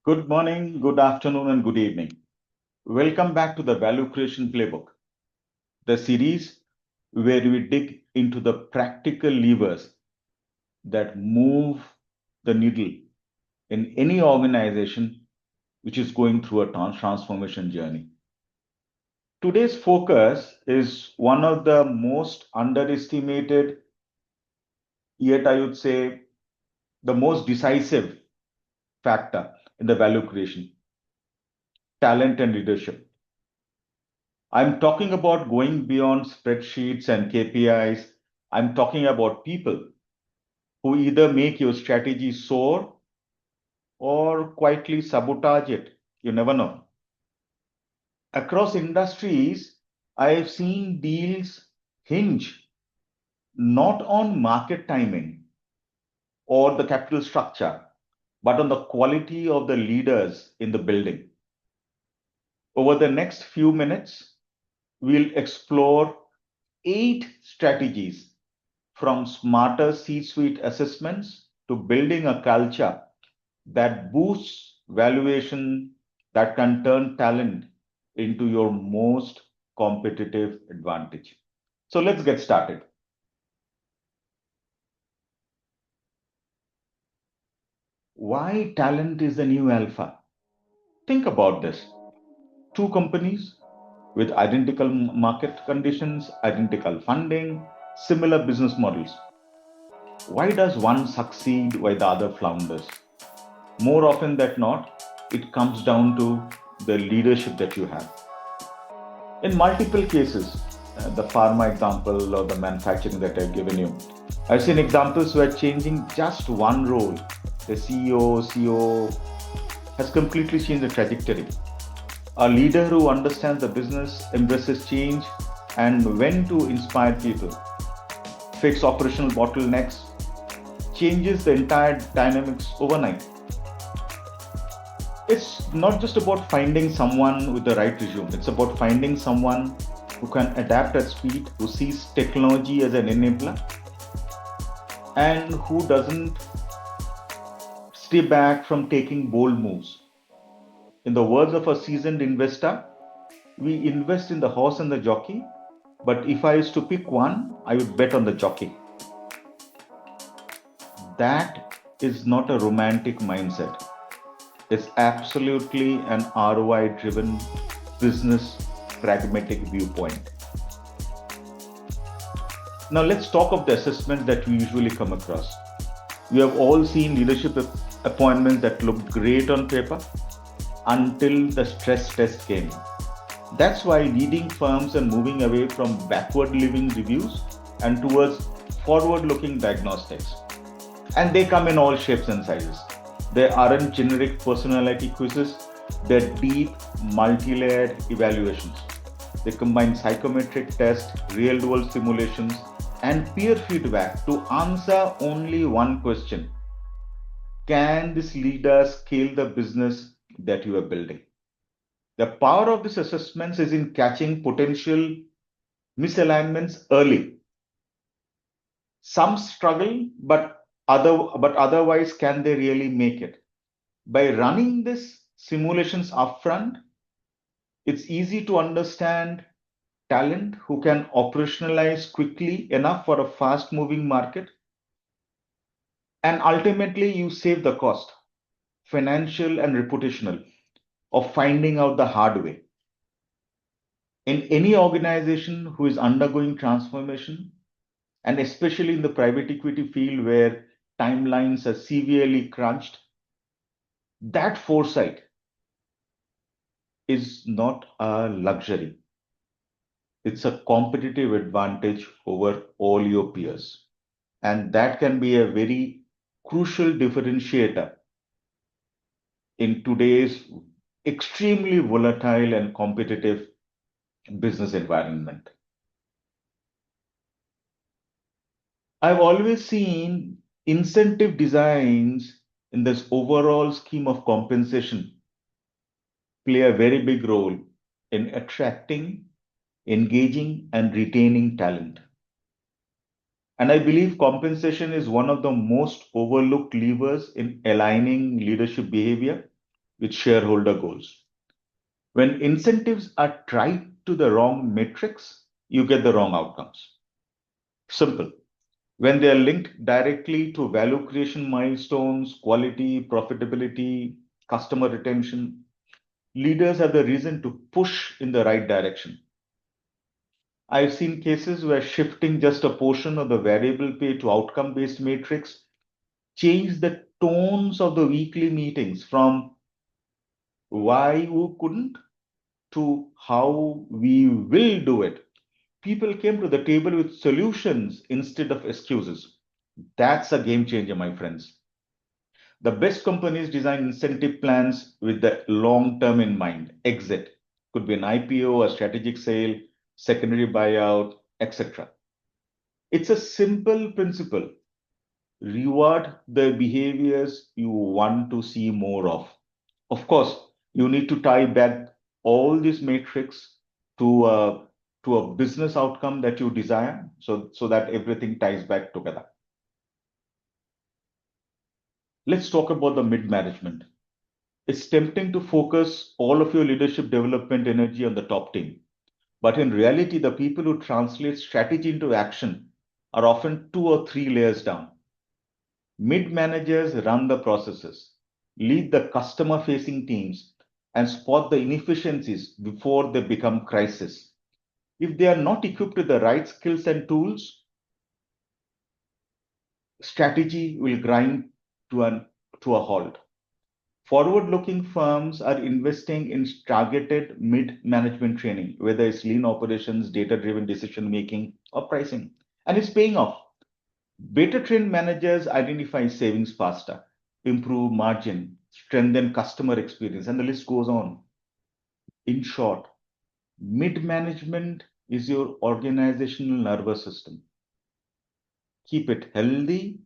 Good morning, good afternoon, and good evening. Welcome back to the Value Creation Playbook, the series where we dig into the practical levers that move the needle in any organization which is going through a transformation journey. Today's focus is one of the most underestimated, yet I would say the most decisive factor in the value creation: talent and leadership. I'm talking about going beyond spreadsheets and KPIs. I'm talking about people who either make your strategy soar or quietly sabotage it. You never know. Across industries, I've seen deals hinge not on market timing or the capital structure, but on the quality of the leaders in the building. Over the next few minutes, we'll explore 8 strategies from smarter C-suite assessments to building a culture that boosts valuation, that can turn talent into your most competitive advantage. So let's get started. Why talent is the new alpha? Think about this. Two companies with identical market conditions, identical funding, similar business models. Why does one succeed while the other flounders? More often than not, it comes down to the leadership that you have. In multiple cases, the pharma example or the manufacturing that I've given you, I've seen examples where changing just one role, the CEO, COO, has completely changed the trajectory. A leader who understands the business, embraces change, and when to inspire people, fix operational bottlenecks, changes the entire dynamics overnight. It's not just about finding someone with the right resume. It's about finding someone who can adapt at speed, who sees technology as an enabler, and who doesn't stay back from taking bold moves. In the words of a seasoned investor, we invest in the horse and the jockey, but if I was to pick one, I would bet on the jockey. That is not a romantic mindset. It's absolutely an ROI driven business pragmatic viewpoint. Now, let's talk of the assessments that we usually come across. We have all seen leadership appointments that looked great on paper until the stress test came. That's why leading firms are moving away from backward living reviews and towards forward looking diagnostics. And they come in all shapes and sizes. They aren't generic personality quizzes, they're deep, multi layered evaluations. They combine psychometric tests, real world simulations, and peer feedback to answer only one question: can this leader scale the business that you are building? The power of these assessments is in catching potential misalignments early. Some struggle, but otherwise, can they really make it? By running these simulations upfront, it's easy to understand talent who can operationalize quickly enough for a fast moving market. And ultimately, you save the cost, financial and reputational, of finding out the hard way. In any organization who is undergoing transformation, and especially in the private equity field where timelines are severely crunched, that foresight is not a luxury. It's a competitive advantage over all your peers. And that can be a very crucial differentiator in today's extremely volatile and competitive business environment. I've always seen incentive designs in this overall scheme of compensation play a very big role in attracting, engaging, and retaining talent. And I believe compensation is one of the most overlooked levers in aligning leadership behavior. with shareholder goals. When incentives are tied to the wrong metrics, you get the wrong outcomes. Simple. When they are linked directly to value creation milestones, quality, profitability, customer retention, leaders have the reason to push in the right direction. I've seen cases where shifting just a portion of the variable pay to outcome based matrix changed the tones of the weekly meetings from why you couldn't to how we will do it. People came to the table with solutions instead of excuses. That's a game changer, my friends. The best companies design incentive plans with the long term in mind. Exit could be an IPO, a strategic sale, secondary buyout, etc. It's a simple principle. Reward the behaviors you want to see more of. Of course, you need to tie back all these metrics to a business outcome that you desire, so that everything ties back together. Let's talk about the mid management. It's tempting to focus all of your leadership development energy on the top team. But in reality, the people who translate strategy into action are often 2 or 3 layers down. Mid managers run the processes, lead the customer facing teams, and spot the inefficiencies before they become crisis. If they are not equipped with the right skills and tools, strategy will grind to, to a halt. Forward looking firms are investing in targeted mid management training, whether it's lean operations, data driven decision making, or pricing. And it's paying off. Better trained managers identify savings faster, improve margin, strengthen customer experience, and the list goes on. In short, mid management is your organizational nervous system. Keep it healthy,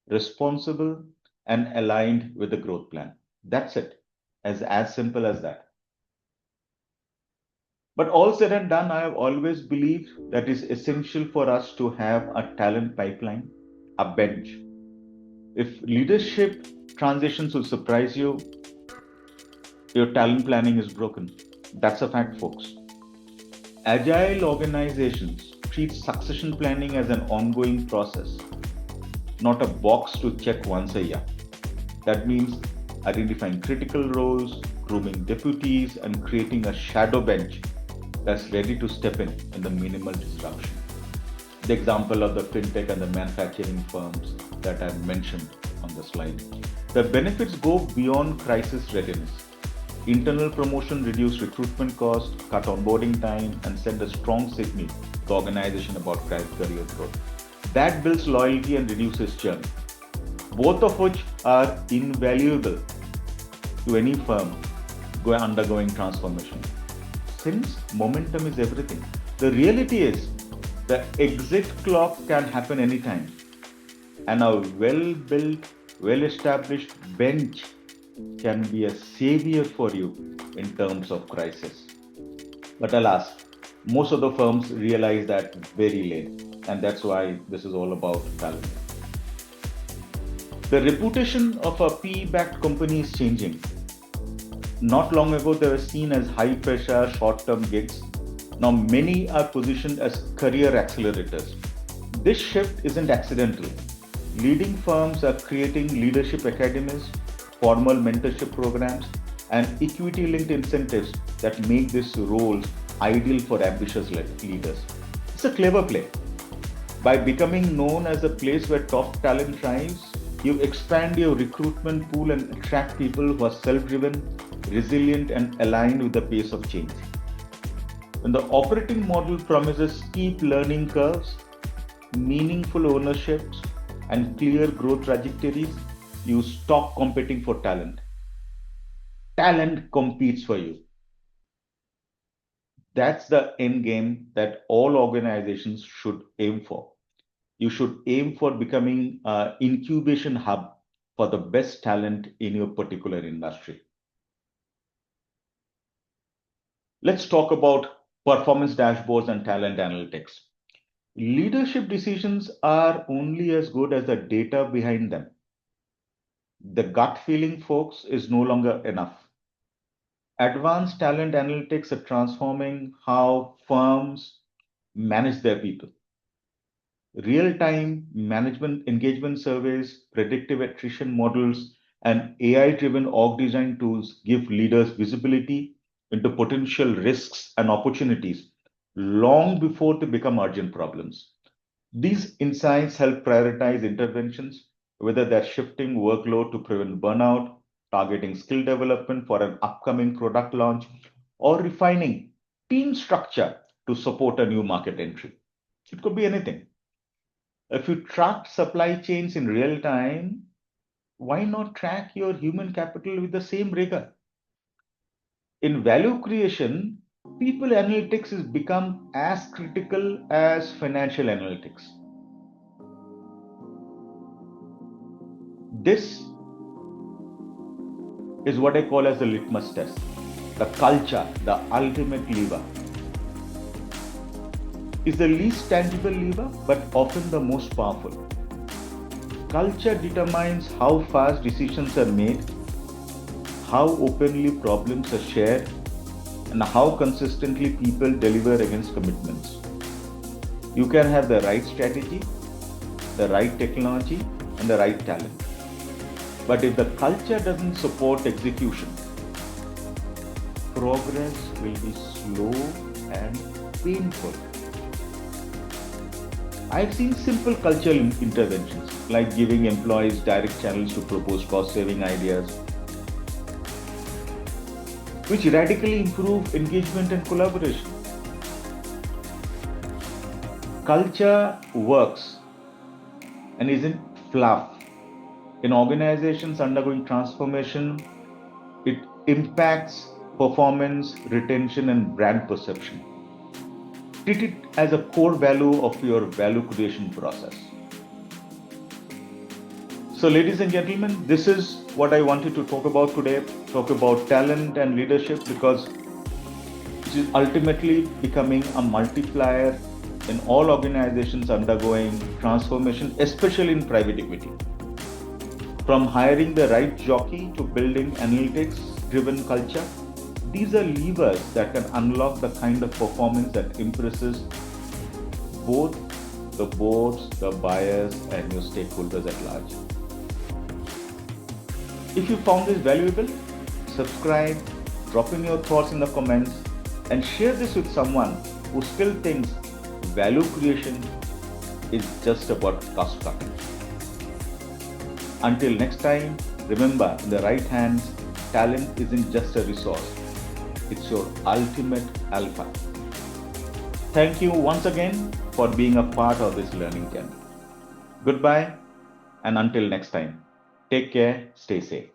responsible, and aligned with the growth plan. That's it. As simple as that. But all said and done, I have always believed that it's essential for us to have a talent pipeline, a bench. If leadership transitions will surprise you, your talent planning is broken. That's a fact, folks. Agile organizations treat succession planning as an ongoing process, not a box to check once a year. That means identifying critical roles, grooming deputies, and creating a shadow bench that's ready to step in the minimal disruption. The example of the fintech and the manufacturing firms that I mentioned on the slide. The benefits go beyond crisis readiness. Internal promotion reduce recruitment costs, cut onboarding time, and send a strong signal to the organization about career growth. That builds loyalty and reduces churn, both of which are invaluable to any firm undergoing transformation. Since momentum is everything, the reality is the exit clock can happen anytime, and a well built, well established bench can be a savior for you in terms of crisis. But alas, most of the firms realize that very late, and that's why this is all about talent. The reputation of a PE backed company is changing. Not long ago, they were seen as high pressure, short term gigs. Now, many are positioned as career accelerators. This shift isn't accidental. Leading firms are creating leadership academies, formal mentorship programs, and equity linked incentives that make these roles ideal for ambitious leaders. It's a clever play. By becoming known as a place where top talent thrives, you expand your recruitment pool and attract people who are self driven, resilient, and aligned with the pace of change. When the operating model promises steep learning curves, meaningful ownerships, and clear growth trajectories, you stop competing for talent. Talent competes for you. That's the end game that all organizations should aim for. You should aim for becoming an incubation hub for the best talent in your particular industry. Let's talk about performance dashboards and talent analytics. Leadership decisions are only as good as the data behind them. The gut feeling, folks, is no longer enough. Advanced talent analytics are transforming how firms manage their people. Real-time management engagement surveys, predictive attrition models, and AI-driven org design tools give leaders visibility into potential risks and opportunities long before they become urgent problems. These insights help prioritize interventions, whether they're shifting workload to prevent burnout, targeting skill development for an upcoming product launch, or refining team structure to support a new market entry. It could be anything. If you track supply chains in real time, why not track your human capital with the same rigor? In value creation, people analytics has become as critical as financial analytics. This is what I call as the litmus test. The culture, the ultimate lever, is the least tangible lever, but often the most powerful. Culture determines how fast decisions are made, how openly problems are shared, and how consistently people deliver against commitments. You can have the right strategy, the right technology, and the right talent. But if the culture doesn't support execution, progress will be slow and painful. I've seen simple cultural interventions like giving employees direct channels to propose cost saving ideas, which radically improve engagement and collaboration. Culture works and isn't fluff. In organizations undergoing transformation, it impacts performance, retention, and brand perception. Treat it as a core value of your value creation process. So, ladies and gentlemen, this is what I wanted to talk about today. Talk about talent and leadership because it is ultimately becoming a multiplier in all organizations undergoing transformation, especially in private equity. From hiring the right jockey to building analytics-driven culture, these are levers that can unlock the kind of performance that impresses both the boards, the buyers, and your stakeholders at large. If you found this valuable, subscribe, drop in your thoughts in the comments, and share this with someone who still thinks value creation is just about cost cutting. Until next time, remember, in the right hands, talent isn't just a resource, it's your ultimate alpha. Thank you once again for being a part of this learning journey. Goodbye, and until next time, take care, stay safe.